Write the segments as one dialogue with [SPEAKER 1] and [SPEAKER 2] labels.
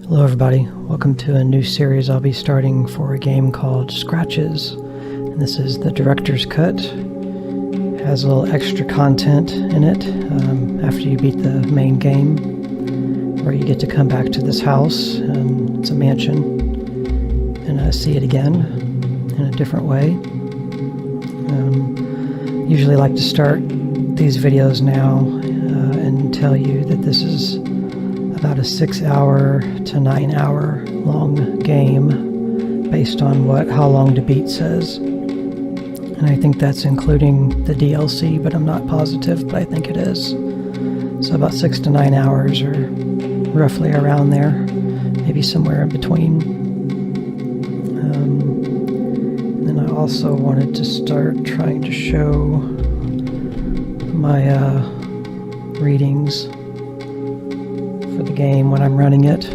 [SPEAKER 1] Hello everybody, welcome to a new series I'll be starting for a game called Scratches. And this is the director's cut. It has a little extra content in it after you beat the main game, where you get to come back to this house, and it's a mansion, and see it again in a different way. Usually like to start these videos now and tell you that this is about a 6-hour to 9-hour long game based on how long to beat says. And I think that's including the DLC, but I'm not positive, but I think it is. So about 6 to 9 hours, or roughly around there, maybe somewhere in between. And then I also wanted to start trying to show my readings for the game when I'm running it.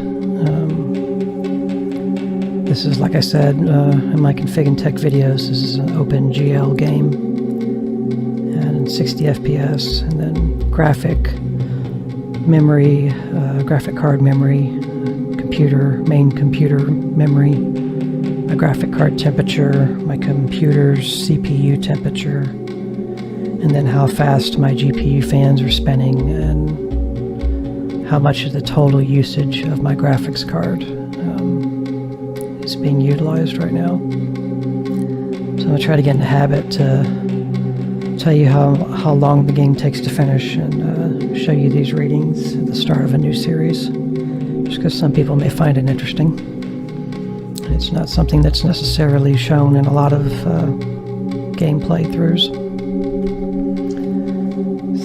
[SPEAKER 1] This is, like I said, in my Config and Tech videos, this is an OpenGL game, and 60 FPS, and then graphic card memory, main computer memory, my graphic card temperature, my computer's CPU temperature, and then how fast my GPU fans are spinning, and how much of the total usage of my graphics card is being utilized right now. So I'm going to try to get in the habit to tell you how long the game takes to finish, and show you these readings at the start of a new series, just because some people may find it interesting. And it's not something that's necessarily shown in a lot of game playthroughs.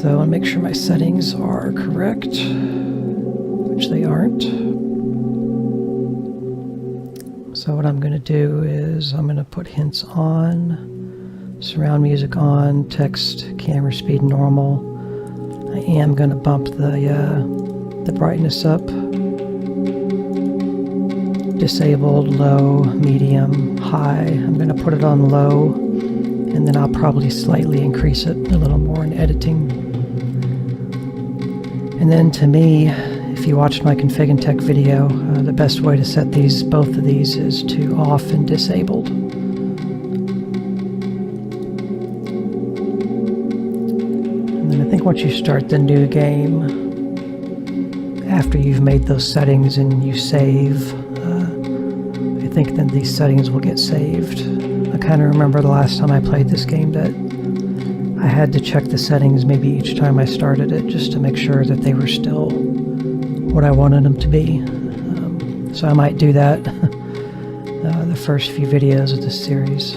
[SPEAKER 1] So I want to make sure my settings are correct, which they aren't. So what I'm going to do is I'm going to put hints on, surround music on, text, camera speed normal. I am going to bump the brightness up. Disabled, low, medium, high. I'm going to put it on low, and then I'll probably slightly increase it a little more in editing. And then to me, if you watched my Config and Tech video, the best way to set both of these is to off and disabled. And then I think once you start the new game, after you've made those settings and you save, I think then these settings will get saved. I kind of remember the last time I played this game that I had to check the settings maybe each time I started it, just to make sure that they were still what I wanted them to be. So I might do that the first few videos of this series.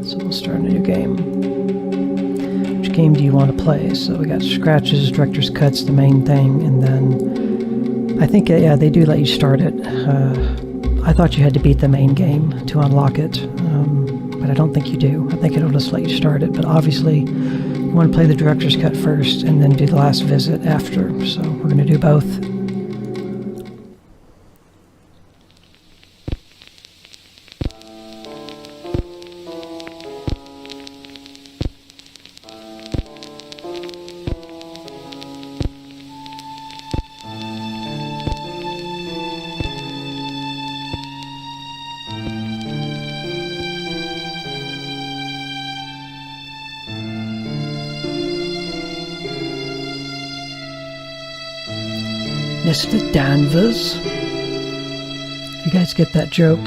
[SPEAKER 1] So we'll start a new game. Which game do you want to play? So we got Scratches, Director's Cuts, the main thing, and then I think, yeah, they do let you start it. I thought you had to beat the main game to unlock it, but I don't think you do. I think it'll just let you start it, but obviously you want to play the Director's Cut first and then do the last visit after, so we're going to do both. Mr. Danvers. You guys get that joke?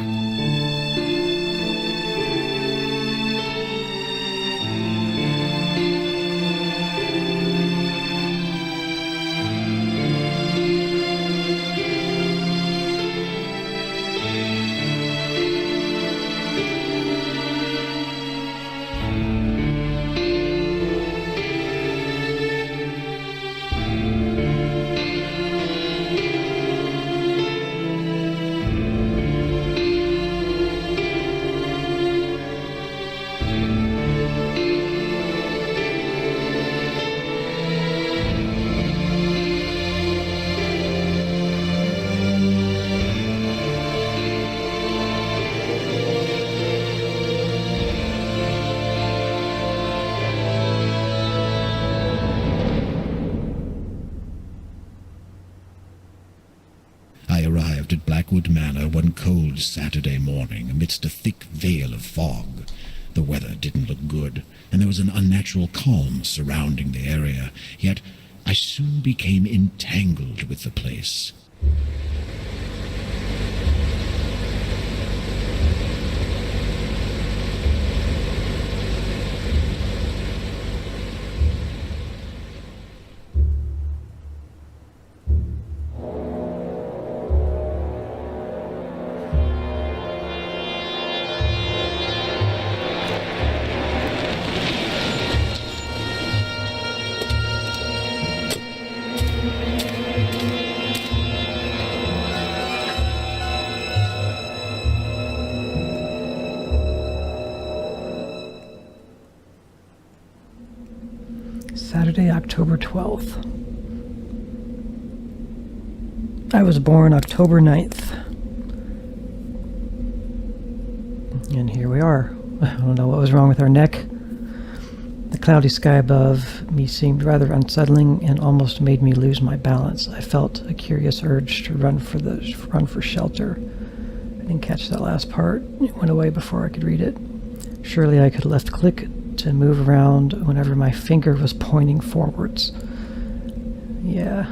[SPEAKER 2] arrived at Blackwood Manor one cold Saturday morning amidst a thick veil of fog. The weather didn't look good, and there was an unnatural calm surrounding the area, yet I soon became entangled with the place.
[SPEAKER 1] Saturday, October 12th. I was born October 9th. And here we are. I don't know what was wrong with our neck. The cloudy sky above me seemed rather unsettling and almost made me lose my balance. I felt a curious urge to run for shelter. I didn't catch that last part. It went away before I could read it. Surely I could left click to move around whenever my finger was pointing forwards. Yeah.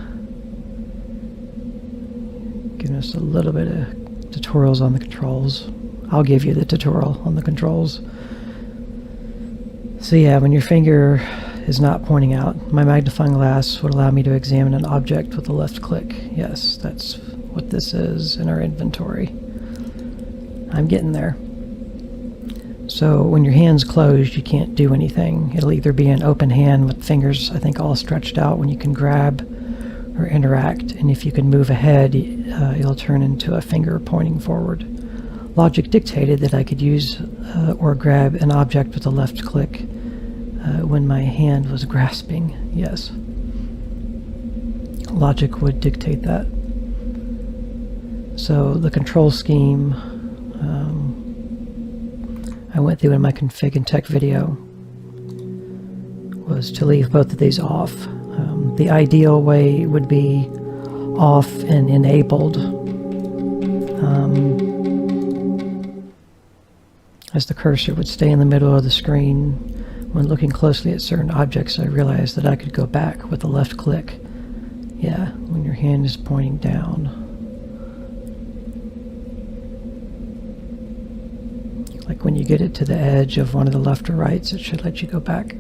[SPEAKER 1] Giving us a little bit of tutorials on the controls. I'll give you the tutorial on the controls. So yeah, when your finger is not pointing out, my magnifying glass would allow me to examine an object with a left click. Yes, that's what this is in our inventory. I'm getting there. So when your hand's closed, you can't do anything. It'll either be an open hand with fingers, I think, all stretched out when you can grab or interact. And if you can move ahead, it'll turn into a finger pointing forward. Logic dictated that I could use or grab an object with a left click when my hand was grasping. Yes. Logic would dictate that. So the control scheme I went through in my config and tech video was to leave both of these off. The ideal way would be off and enabled. As the cursor would stay in the middle of the screen. When looking closely at certain objects, I realized that I could go back with a left click. Yeah, when your hand is pointing down. Like when you get it to the edge of one of the left or rights, it should let you go back.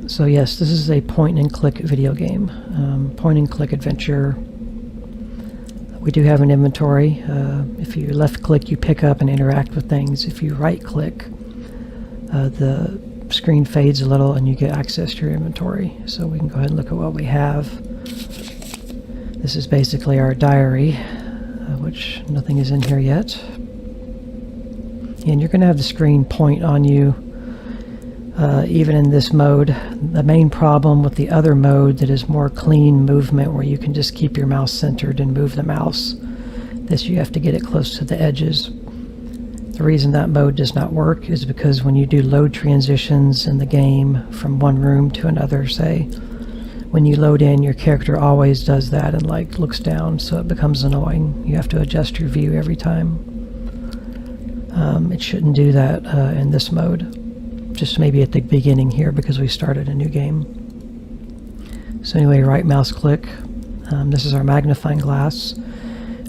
[SPEAKER 1] So yes, this is a point and click video game. Point and click adventure. We do have an inventory. If you left click, you pick up and interact with things. If you right click, the screen fades a little and you get access to your inventory. So we can go ahead and look at what we have. This is basically our diary, which nothing is in here yet. And you're going to have the screen point on you even in this mode. The main problem with the other mode that is more clean movement, where you can just keep your mouse centered and move the mouse, this you have to get it close to the edges. The reason that mode does not work is because when you do load transitions in the game from one room to another, say, when you load in, your character always does that and like looks down, so it becomes annoying. You have to adjust your view every time. It shouldn't do that in this mode. Just maybe at the beginning here because we started a new game. So anyway, right mouse click. This is our magnifying glass.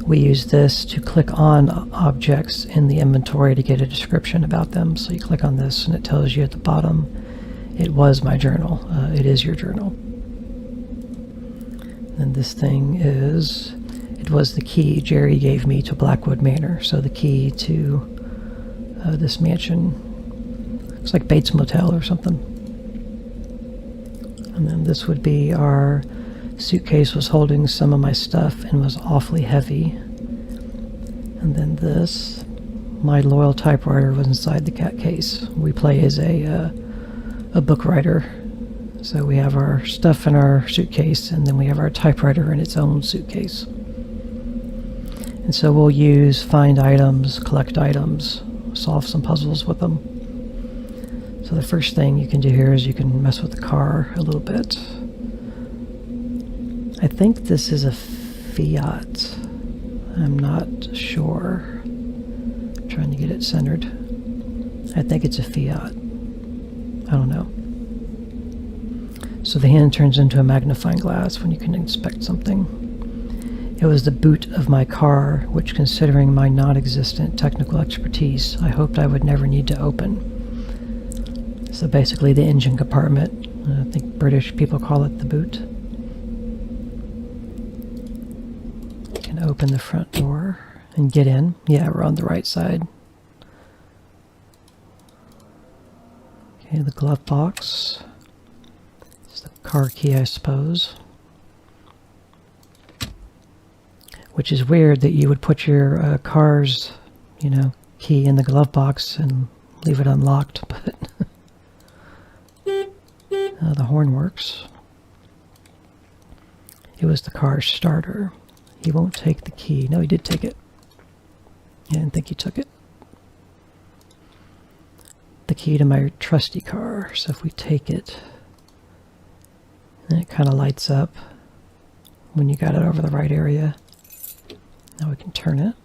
[SPEAKER 1] We use this to click on objects in the inventory to get a description about them. So you click on this and it tells you at the bottom, it was my journal. It is your journal. And this thing is, it was the key Jerry gave me to Blackwood Manor. So the key to this mansion. It's like Bates Motel or something. And then this would be our suitcase was holding some of my stuff and was awfully heavy. And then this, my loyal typewriter, was inside the cat case. We play as a book writer. So we have our stuff in our suitcase, and then we have our typewriter in its own suitcase. And so we'll use find items, collect items, solve some puzzles with them. So the first thing you can do here is you can mess with the car a little bit. I think this is a Fiat. I'm not sure. I'm trying to get it centered. I think it's a Fiat. I don't know. So the hand turns into a magnifying glass when you can inspect something. It was the boot of my car, which, considering my non-existent technical expertise, I hoped I would never need to open. So basically the engine compartment. I think British people call it the boot. You can open the front door and get in. Yeah, we're on the right side. Okay, the glove box. It's the car key, I suppose. Which is weird that you would put your car's, key in the glove box and leave it unlocked, but the horn works. It was the car's starter. He won't take the key. No, he did take it. I didn't think he took it. The key to my trusty car. So if we take it, then it kind of lights up when you got it over the right area. Now we can turn it.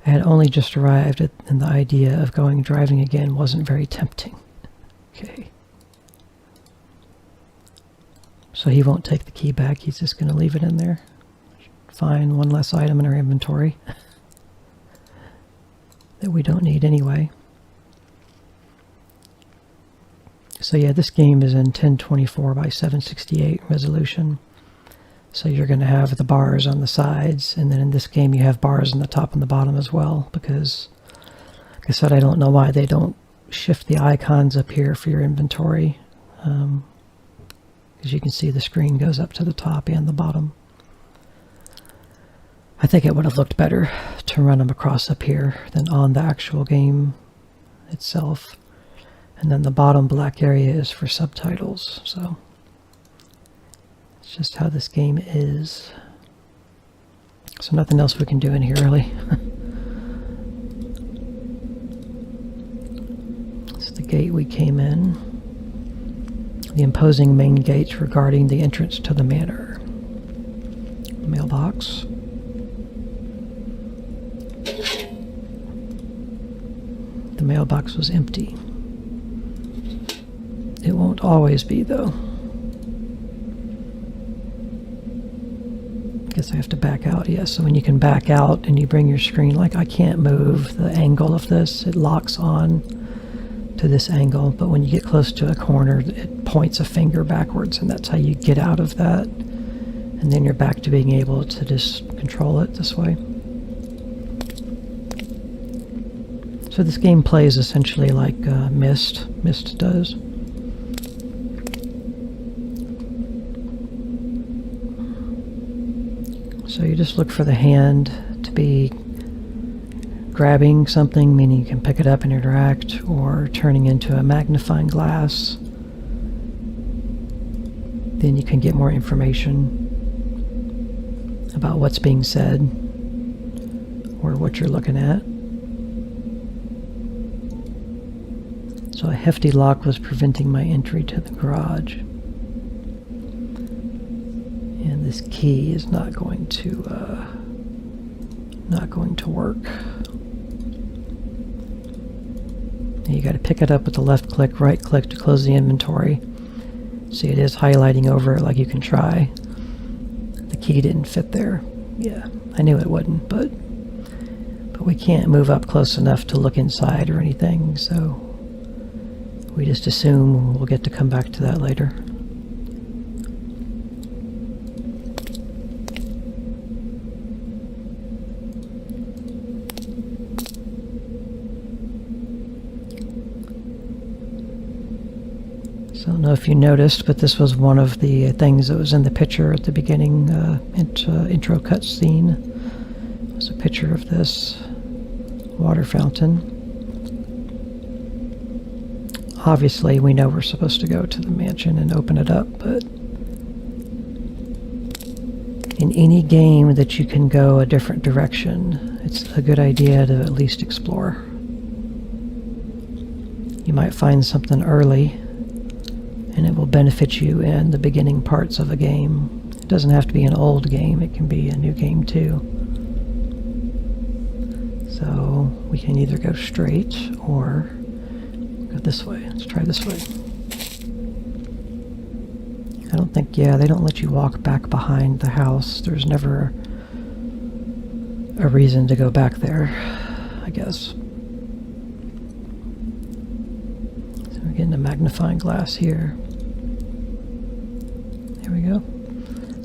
[SPEAKER 1] I had only just arrived and the idea of going driving again wasn't very tempting. Okay. So he won't take the key back. He's just going to leave it in there. Fine, one less item in our inventory that we don't need anyway. So yeah, this game is in 1024 by 768 resolution. So you're going to have the bars on the sides, and then in this game you have bars on the top and the bottom as well, because, like I said, I don't know why they don't shift the icons up here for your inventory, because you can see the screen goes up to the top and the bottom. I think it would have looked better to run them across up here than on the actual game itself. And then the bottom black area is for subtitles, so it's just how this game is. So nothing else we can do in here, really. It's the gate we came in. The imposing main gates regarding the entrance to the manor. Mailbox. The mailbox was empty. It won't always be, though. Guess I have to back out. Yeah, so when you can back out and you bring your screen, like I can't move the angle of this, it locks on to this angle, but when you get close to a corner, it points a finger backwards, and that's how you get out of that. And then you're back to being able to just control it this way. So this game plays essentially like Myst does. So you just look for the hand to be grabbing something, meaning you can pick it up and interact, or turning into a magnifying glass. Then you can get more information about what's being said or what you're looking at. So a hefty lock was preventing my entry to the garage. And this key is not going to work. You got to pick it up with the left click, right click to close the inventory. See, it is highlighting over it like you can try. The key didn't fit there. Yeah, I knew it wouldn't, but we can't move up close enough to look inside or anything, so we just assume we'll get to come back to that later. So I don't know if you noticed, but this was one of the things that was in the picture at the beginning intro cutscene. It was a picture of this water fountain. Obviously, we know we're supposed to go to the mansion and open it up, but in any game that you can go a different direction, it's a good idea to at least explore. You might find something early, and it will benefit you in the beginning parts of a game. It doesn't have to be an old game, it can be a new game too. So we can either go straight or go this way. Let's try this way. I don't think, yeah, they don't let you walk back behind the house. There's never a reason to go back there, I guess. So we're getting a magnifying glass here. There we go.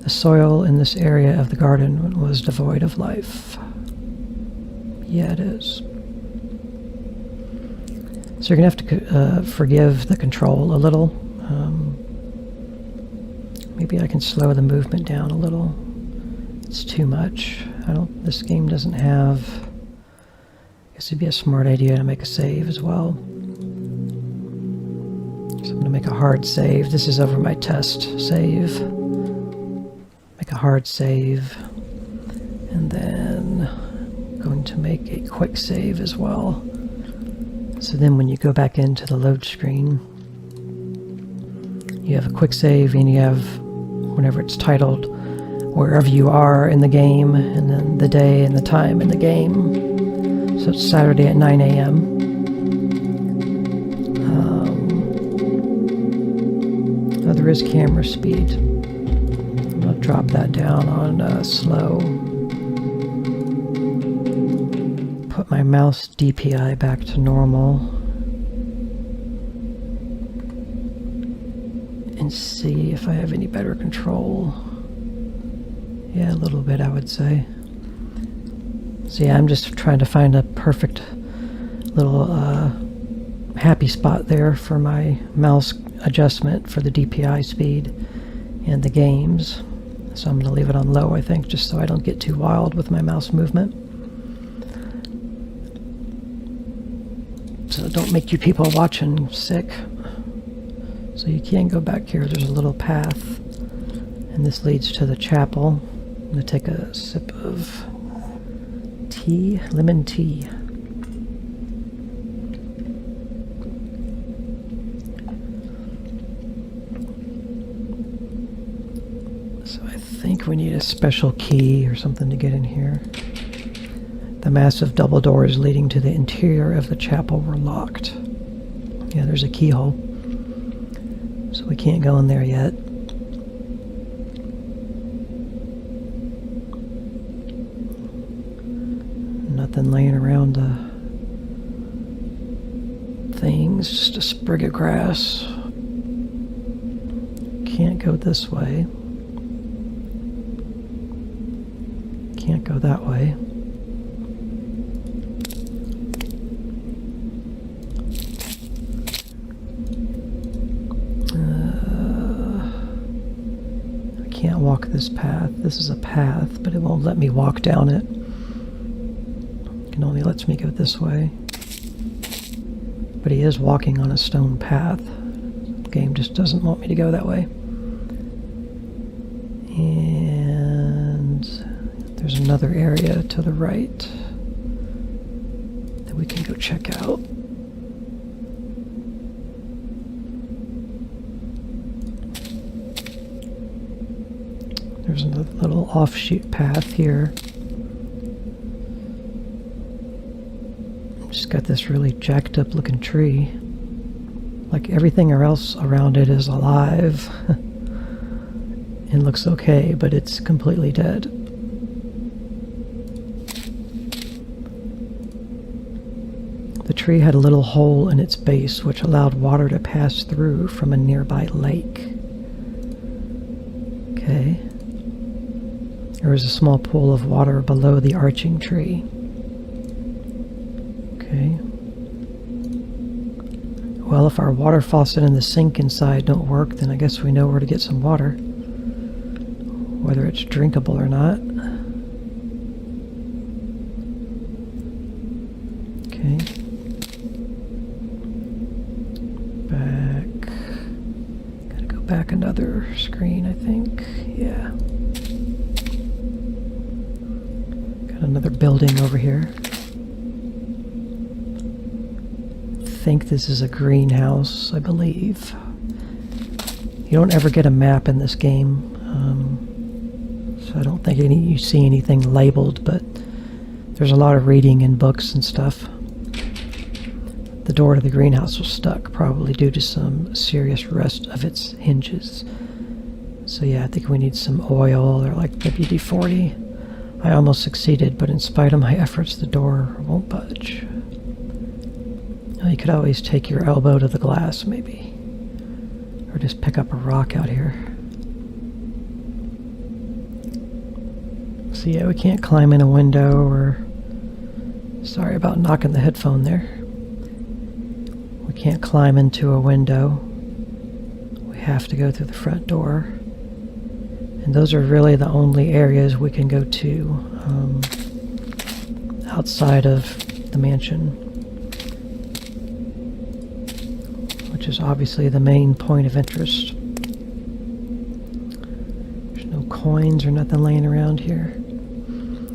[SPEAKER 1] The soil in this area of the garden was devoid of life. Yeah, it is. So you're going to have to forgive the control a little. Maybe I can slow the movement down a little. It's too much. This game doesn't have... I guess it'd be a smart idea to make a save as well. So I'm going to make a hard save. This is over my test save. Make a hard save. And then I'm going to make a quick save as well. So then when you go back into the load screen, you have a quick save and you have, whenever it's titled, wherever you are in the game, and then the day and the time in the game. So it's Saturday at 9 a.m. Oh, there is camera speed. I'm going to drop that down on slow. Put my mouse DPI back to normal. And see if I have any better control. Yeah, a little bit, I would say. So yeah, I'm just trying to find a perfect little happy spot there for my mouse adjustment for the DPI speed and the games. So I'm going to leave it on low, I think, just so I don't get too wild with my mouse movement. So don't make you people watching sick. So you can go back here. There's a little path, and this leads to the chapel. I'm going to take a sip of tea, lemon tea. So I think we need a special key or something to get in here. The massive double doors leading to the interior of the chapel were locked. Yeah, there's a keyhole. So we can't go in there yet. Nothing laying around things, just a sprig of grass. Can't go this way. Can't go that way. Can't walk this path. This is a path, but it won't let me walk down it. It only lets me go this way. But he is walking on a stone path. The game just doesn't want me to go that way. And there's another area to the right that we can go check out. There's a little offshoot path here. Just got this really jacked up looking tree. Like everything else around it is alive. It looks okay, but it's completely dead. The tree had a little hole in its base which allowed water to pass through from a nearby lake. Okay. There was a small pool of water below the arching tree. Okay. Well, if our water faucet and the sink inside don't work, then I guess we know where to get some water. Whether it's drinkable or not. Okay. Back. Gotta go back another screen, I think. Yeah. Another building over here. I think this is a greenhouse, I believe. You don't ever get a map in this game. So I don't think you see anything labeled, but there's a lot of reading in books and stuff. The door to the greenhouse was stuck, probably due to some serious rust of its hinges. So yeah, I think we need some oil or like WD-40. I almost succeeded, but in spite of my efforts, the door won't budge. You could always take your elbow to the glass, maybe. Or just pick up a rock out here. So yeah, we can't climb in a window or... Sorry about knocking the headphone there. We can't climb into a window. We have to go through the front door. And those are really the only areas we can go to outside of the mansion, which is obviously the main point of interest. There's no coins or nothing laying around here.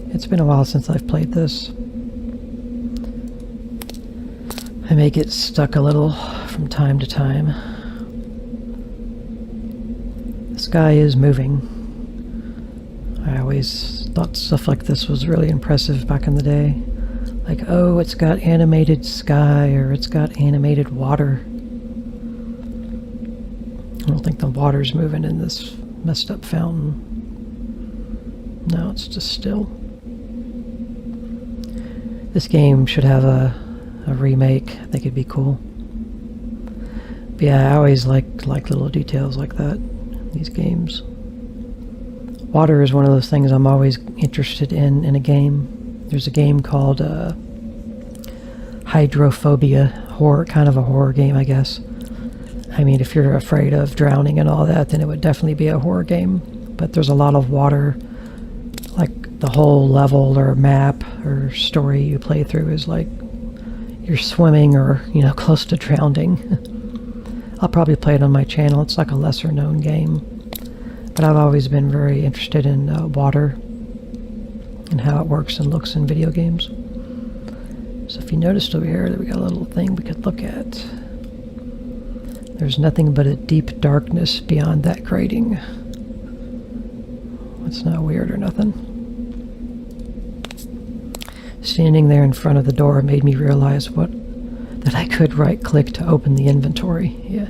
[SPEAKER 1] It's been a while since I've played this. I may get stuck a little from time to time. The sky is moving. I always thought stuff like this was really impressive back in the day. Like, oh, it's got animated sky, or it's got animated water. I don't think the water's moving in this messed up fountain. No, it's just still. This game should have a remake. I think it'd be cool. But yeah, I always like little details like that in these games. Water is one of those things I'm always interested in a game. There's a game called Hydrophobia, kind of a horror game, I guess. I mean, if you're afraid of drowning and all that, then it would definitely be a horror game. But there's a lot of water, like the whole level or map or story you play through is like you're swimming or, close to drowning. I'll probably play it on my channel. It's like a lesser known game. But I've always been very interested in water and how it works and looks in video games. So if you noticed over here that we got a little thing we could look at. There's nothing but a deep darkness beyond that grating. It's not weird or nothing. Standing there in front of the door made me realize that I could right-click to open the inventory. Yeah.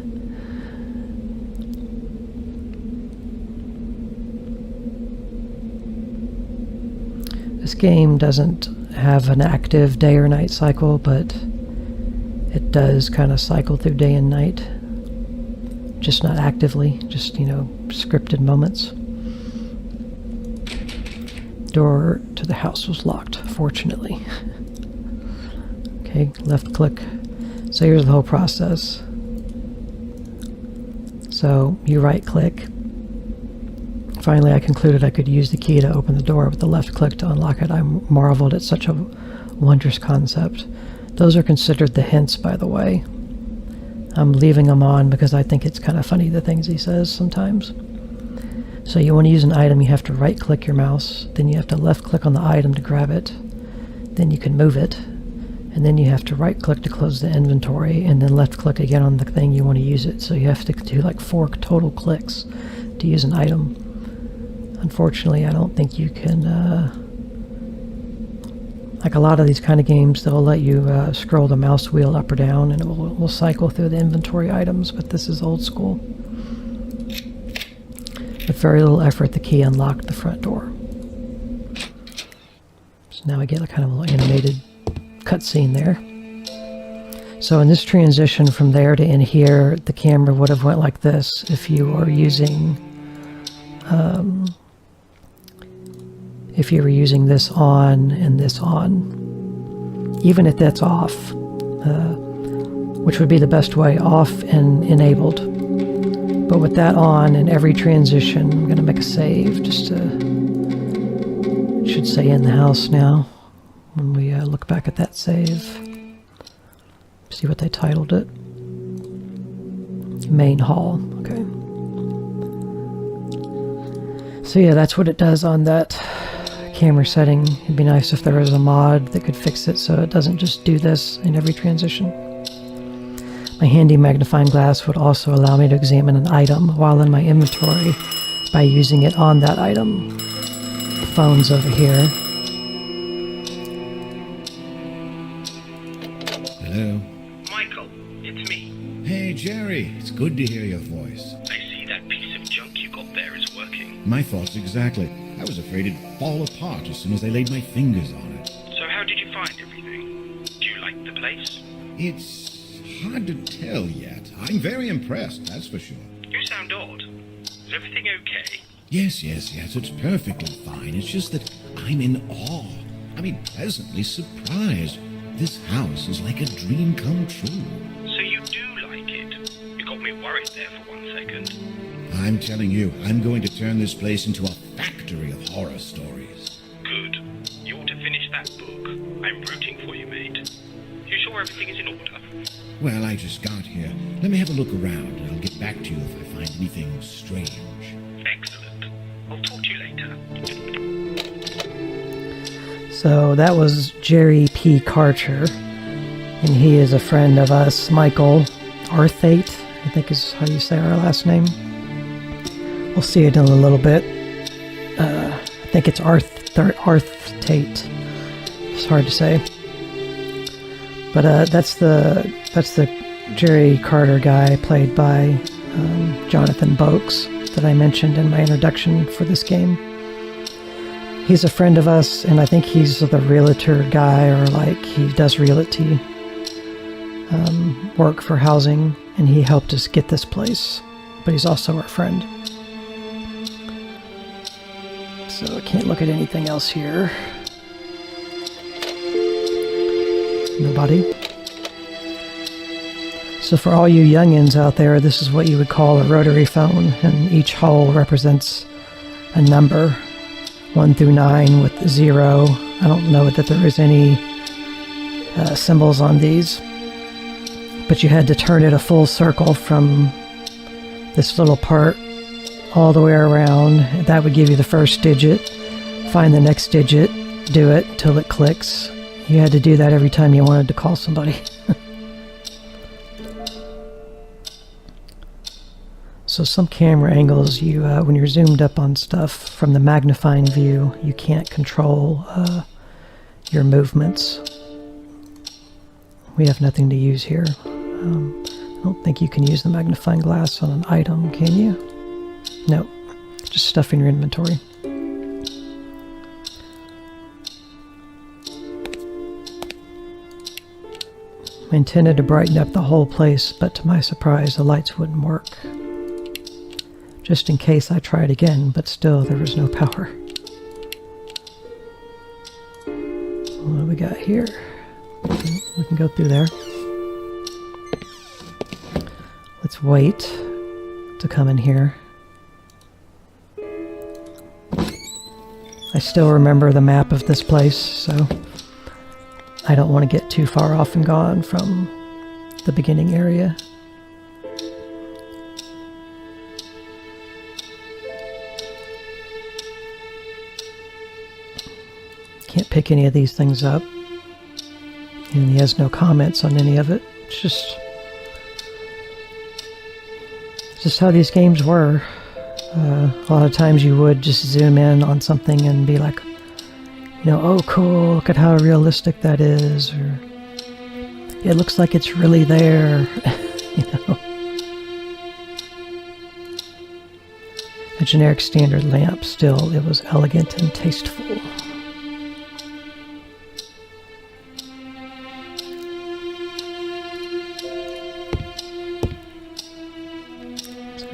[SPEAKER 1] This game doesn't have an active day or night cycle, but it does kind of cycle through day and night. Just not actively, just, scripted moments. Door to the house was locked, fortunately. Okay, left click. So here's the whole process. So you right click. Finally, I concluded I could use the key to open the door with the left click to unlock it. I marveled at such a wondrous concept. Those are considered the hints, by the way. I'm leaving them on because I think it's kind of funny, the things he says sometimes. So you want to use an item, you have to right click your mouse, then you have to left click on the item to grab it, then you can move it, and then you have to right click to close the inventory, and then left click again on the thing you want to use it. So you have to do like 4 total clicks to use an item. Unfortunately, I don't think you can, like a lot of these kind of games, they'll let you scroll the mouse wheel up or down and it will cycle through the inventory items, but this is old school. With very little effort, the key unlocked the front door. So now I get a kind of a little animated cutscene there. So in this transition from there to in here, the camera would have went like this if you were using this on and this on. Even if that's off, which would be the best way, off and enabled. But with that on and every transition, I'm going to make a save just to, it should say in the house now when we look back at that save. See what they titled it. Main hall, okay. So yeah, that's what it does on that camera setting. It'd be nice if there was a mod that could fix it so it doesn't just do this in every transition. My handy magnifying glass would also allow me to examine an item while in my inventory by using it on that item. phone's over here.
[SPEAKER 2] Hello?
[SPEAKER 3] Michael, it's me.
[SPEAKER 2] Hey, Jerry. It's good to hear your voice.
[SPEAKER 3] I see that piece of junk you got there is working.
[SPEAKER 2] My thoughts exactly. I was afraid it'd fall apart as soon as I laid my fingers on it.
[SPEAKER 3] So how did you find everything? Do you like the place?
[SPEAKER 2] It's hard to tell yet. I'm very impressed, that's for sure.
[SPEAKER 3] You sound odd. Is everything okay?
[SPEAKER 2] Yes, it's perfectly fine. It's just that I'm in awe. I mean, pleasantly surprised. This house is like a dream come true.
[SPEAKER 3] So you do like it? You got me worried there for 1 second.
[SPEAKER 2] I'm telling you, I'm going to turn this place into a factory of horror stories.
[SPEAKER 3] Good. You ought to finish that book. I'm rooting for you, mate. You sure everything is in order?
[SPEAKER 2] Well, I just got here. Let me have a look around, and I'll get back to you if I find anything strange.
[SPEAKER 3] Excellent. I'll talk to you later.
[SPEAKER 1] So that was Jerry P. Karcher, and he is a friend of us, Michael Arthate, I think is how you say our last name. We'll see it in a little bit. I think it's Arthate. It's hard to say. But that's the Jerry Carter guy played by Jonathan Boakes that I mentioned in my introduction for this game. He's a friend of us, and I think he's the realtor guy, or like he does realty work for housing, and he helped us get this place. But he's also our friend. So I can't look at anything else here. Nobody. So for all you youngins out there, this is what you would call a rotary phone, and each hole represents a number, 1 through 9 with 0. I don't know that there is any symbols on these, but you had to turn it a full circle from this little part all the way around. That would give you the first digit. Find the next digit, do it till it clicks. You had to do that every time you wanted to call somebody. So some camera angles, you when you're zoomed up on stuff from the magnifying view, you can't control your movements. We have nothing to use here. I don't think you can use the magnifying glass on an item, can you? No, just stuff in your inventory. I intended to brighten up the whole place, but to my surprise, the lights wouldn't work. Just in case I tried again, but still there was no power. What do we got here? We can go through there. Let's wait to come in here. I still remember the map of this place, so I don't want to get too far off and gone from the beginning area. Can't pick any of these things up. And he has no comments on any of it. It's just how these games were. A lot of times you would just zoom in on something and be like, you know, oh cool, look at how realistic that is, or it looks like it's really there, you know. A generic standard lamp, still, it was elegant and tasteful.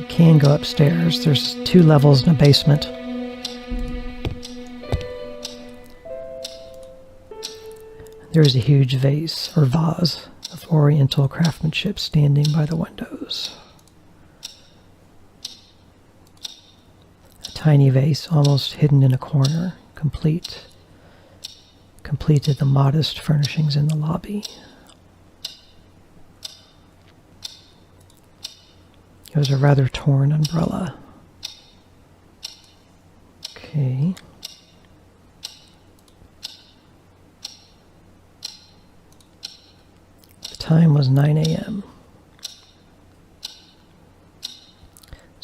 [SPEAKER 1] Can go upstairs. There's 2 levels in a basement. There's a huge vase or vase of oriental craftsmanship standing by the windows. A tiny vase almost hidden in a corner, completed the modest furnishings in the lobby. It was a rather torn umbrella. Okay. The time was 9 a.m.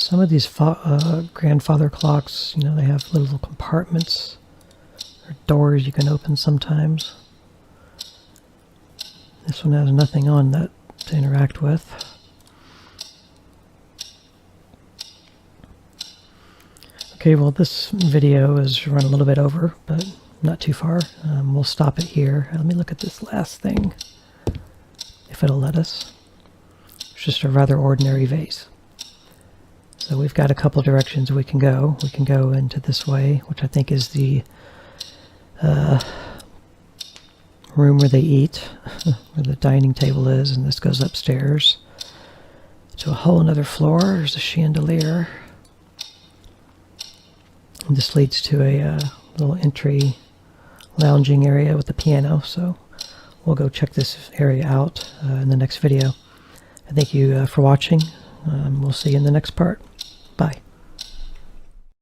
[SPEAKER 1] Some of these grandfather clocks, you know, they have little compartments or doors you can open sometimes. This one has nothing on that to interact with. Okay, well, this video is run a little bit over, but not too far. We'll stop it here. Let me look at this last thing, if it'll let us. It's just a rather ordinary vase. So we've got a couple directions we can go. We can go into this way, which I think is the room where they eat, where the dining table is, and this goes upstairs to a whole another floor. There's a chandelier. And this leads to a little entry lounging area with the piano, so we'll go check this area out in the next video. I thank you for watching. We'll see you in the next part.